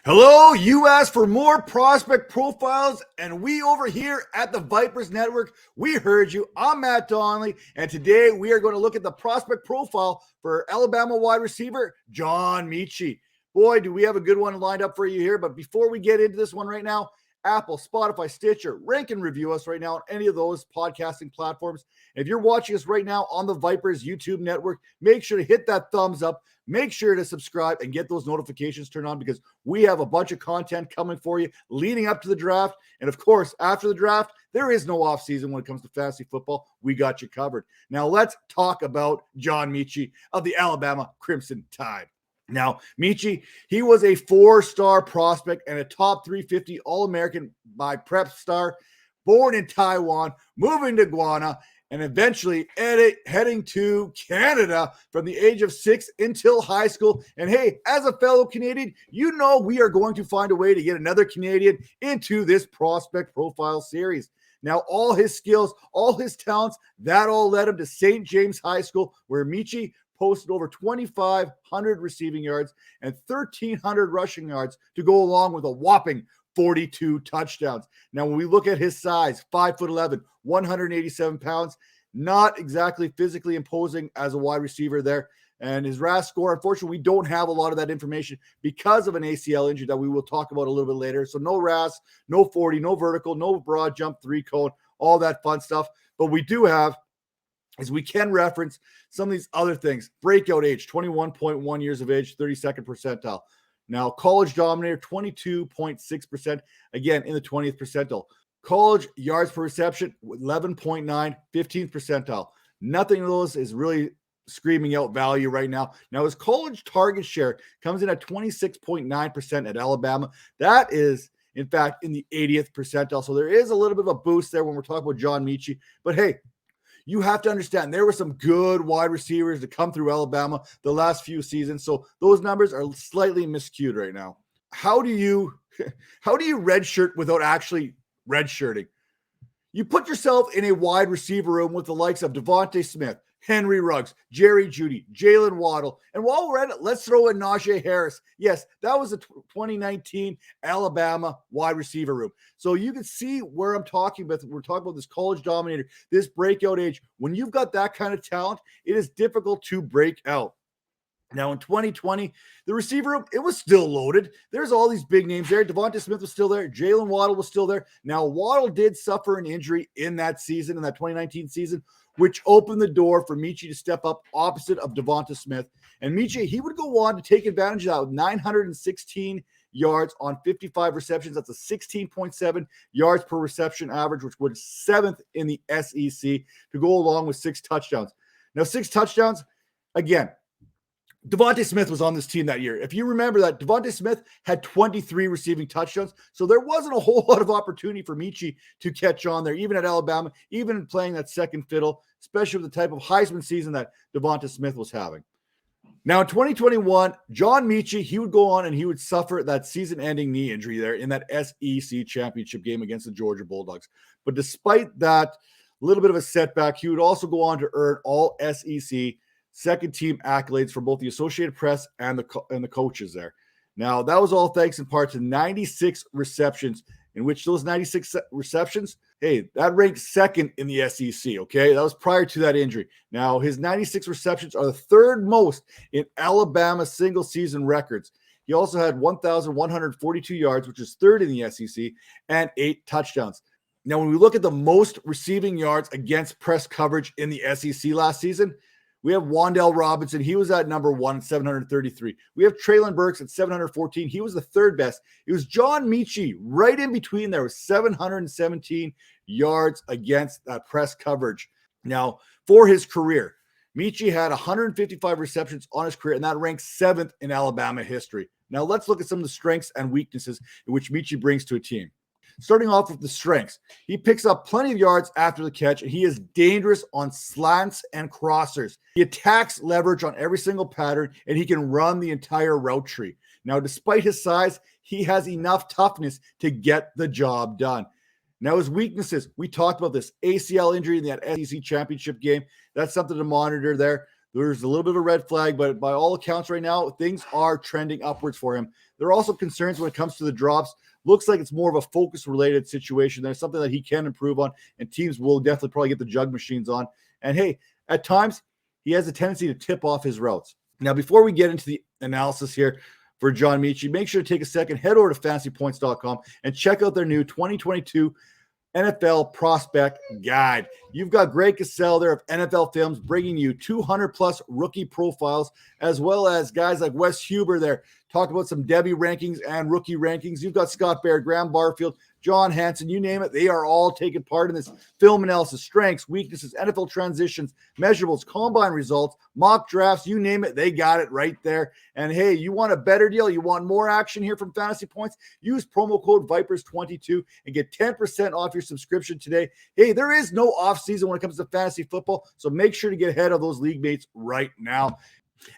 Hello, you asked for more prospect profiles, and we over here at the Vipers Network, we heard you. I'm Matt Donnelly, and today we are going to look at the prospect profile for Alabama wide receiver John Metchie. Boy, do we have a good one lined up for you here, but before we get into this one right now, Apple, Spotify, Stitcher, rank and review us right now on any of those podcasting platforms. If you're watching us right now on the Vipers YouTube network, make sure to hit that thumbs up. Make sure to subscribe and get those notifications turned on because we have a bunch of content coming for you leading up to the draft. And of course, after the draft, there is no off season when it comes to fantasy football. We got you covered. Now let's talk about John Metchie of the Alabama Crimson Tide. Now, Metchie, he was a 4-star prospect and a top 350 All-American by Prep Star, born in Taiwan, moving to Guyana, and eventually heading to Canada from the age of 6 until high school. And hey, as a fellow Canadian, you know we are going to find a way to get another Canadian into this prospect profile series. Now, all his skills, all his talents, that all led him to St. James High School, where Metchie posted over 2,500 receiving yards and 1,300 rushing yards to go along with a whopping 42 touchdowns. Now, when we look at his size, 5'11", 187 pounds, not exactly physically imposing as a wide receiver there. And his RAS score, unfortunately, we don't have a lot of that information because of an ACL injury that we will talk about a little bit later. So no RAS, no 40, no vertical, no broad jump, 3-cone, all that fun stuff. But we do have is we can reference some of these other things. Breakout age, 21.1 years of age, 32nd percentile. Now, college dominator, 22.6%, again, in the 20th percentile. College yards per reception, 11.9, 15th percentile. Nothing of those is really screaming out value right now. Now, his college target share comes in at 26.9% at Alabama. That is, in fact, in the 80th percentile. So there is a little bit of a boost there when we're talking about John Metchie. But hey, you have to understand there were some good wide receivers to come through Alabama the last few seasons. So those numbers are slightly miscued right now. How do you redshirt without actually redshirting? You put yourself in a wide receiver room with the likes of Devontae Smith, Henry Ruggs, Jerry Jeudy, Jalen Waddle. And while we're at it, let's throw in Najee Harris. Yes, that was a 2019 Alabama wide receiver room. So you can see where I'm talking about. We're talking about this college dominator, this breakout age. When you've got that kind of talent, it is difficult to break out. Now, in 2020, the receiver room, it was still loaded. There's all these big names there. Devontae Smith was still there. Jalen Waddle was still there. Now, Waddle did suffer an injury in that season, in that 2019 season, which opened the door for Metchie to step up opposite of Devonta Smith. And Metchie, he would go on to take advantage of that with 916 yards on 55 receptions. That's a 16.7 yards per reception average, which was 7th in the SEC, to go along with 6 touchdowns. Now, 6 touchdowns, again, Devontae Smith was on this team that year. If you remember that, Devontae Smith had 23 receiving touchdowns, so there wasn't a whole lot of opportunity for Metchie to catch on there, even at Alabama, even playing that second fiddle, especially with the type of Heisman season that Devontae Smith was having. Now, in 2021, John Metchie, he would go on and he would suffer that season-ending knee injury there in that SEC championship game against the Georgia Bulldogs. But despite that little bit of a setback, he would also go on to earn all SEC second-team accolades from both the Associated Press and the coaches there. Now, that was all thanks in part to 96 receptions, in which those 96 receptions, hey, that ranked second in the SEC, okay? That was prior to that injury. Now, his 96 receptions are the third most in Alabama single-season records. He also had 1,142 yards, which is third in the SEC, and 8 touchdowns. Now, when we look at the most receiving yards against press coverage in the SEC last season, we have Wan'Dale Robinson. He was at number 1, 733. We have Treylon Burks at 714. He was the third best. It was John Metchie right in between there with 717 yards against that press coverage. Now, for his career, Metchie had 155 receptions on his career, and that ranks 7th in Alabama history. Now, let's look at some of the strengths and weaknesses in which Metchie brings to a team. Starting off with the strengths, he picks up plenty of yards after the catch, and he is dangerous on slants and crossers. He attacks leverage on every single pattern, and he can run the entire route tree. Now, despite his size, he has enough toughness to get the job done. Now, his weaknesses, we talked about this ACL injury in that SEC championship game. That's something to monitor there. There's a little bit of a red flag, but by all accounts right now, things are trending upwards for him. There are also concerns when it comes to the drops. Looks like it's more of a focus-related situation. There's something that he can improve on, and teams will definitely probably get the jug machines on. And hey, at times, he has a tendency to tip off his routes. Now, before we get into the analysis here for John Metchie, make sure to take a second, head over to fantasypoints.com and check out their new 2022 NFL Prospect Guide. You've got Greg Cassell there of NFL Films bringing you 200 plus rookie profiles, as well as guys like Wes Huber there talking about some Debbie rankings and rookie rankings. You've got Scott Baird, Graham Barfield, John Hansen, you name it. They are all taking part in this film analysis, strengths, weaknesses, NFL transitions, measurables, combine results, mock drafts, you name it. They got it right there. And hey, you want a better deal? You want more action here from Fantasy Points? Use promo code VIPERS22 and get 10% off your subscription today. Hey, there is no off season when it comes to fantasy football, so make sure to get ahead of those league mates right now.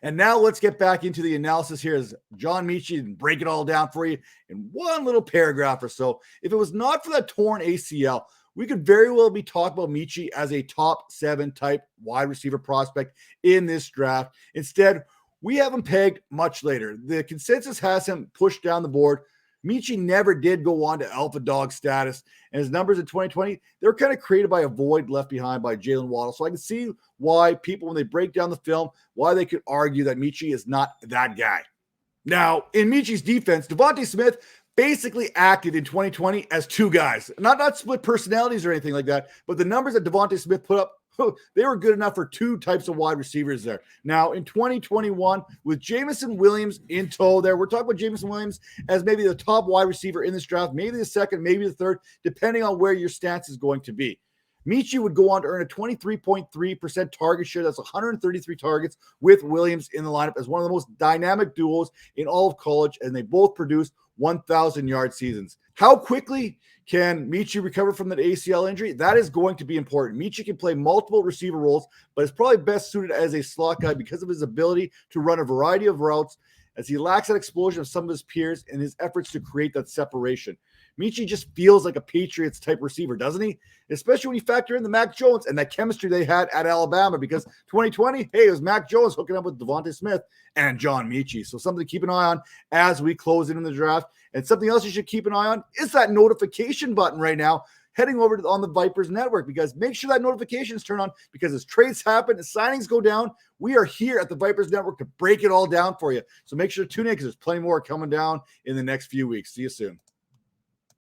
And now let's get back into the analysis here as John Metchie and break it all down for you in one little paragraph or so. If it was not for that torn ACL, we could very well be talking about Metchie as a top 7 type wide receiver prospect in this draft. Instead, we have him pegged much later. The consensus has him pushed down the board. Metchie never did go on to alpha dog status, and his numbers in 2020, they were kind of created by a void left behind by Jalen Waddle. So I can see why people, when they break down the film, why they could argue that Metchie is not that guy. Now, in Metchie's defense, Devontae Smith basically acted in 2020 as two guys. Not split personalities or anything like that, but the numbers that Devontae Smith put up, they were good enough for two types of wide receivers there. Now, in 2021, with Jameson Williams in tow there, we're talking about Jameson Williams as maybe the top wide receiver in this draft, maybe the second, maybe the third, depending on where your stance is going to be. Metchie would go on to earn a 23.3% target share. That's 133 targets with Williams in the lineup as one of the most dynamic duos in all of college, and they both produced 1,000-yard seasons. How quickly can Metchie recover from that ACL injury? That is going to be important. Metchie can play multiple receiver roles, but is probably best suited as a slot guy because of his ability to run a variety of routes, as he lacks that explosion of some of his peers in his efforts to create that separation. Metchie just feels like a Patriots type receiver, doesn't he? Especially when you factor in the Mac Jones and that chemistry they had at Alabama, because 2020, hey, it was Mac Jones hooking up with Devontae Smith and John Metchie. So something to keep an eye on as we close in the draft. And something else you should keep an eye on is that notification button right now heading over on the Vipers Network, because make sure that notifications turn on, because as trades happen, as signings go down, we are here at the Vipers Network to break it all down for you. So make sure to tune in, because there's plenty more coming down in the next few weeks. See you soon.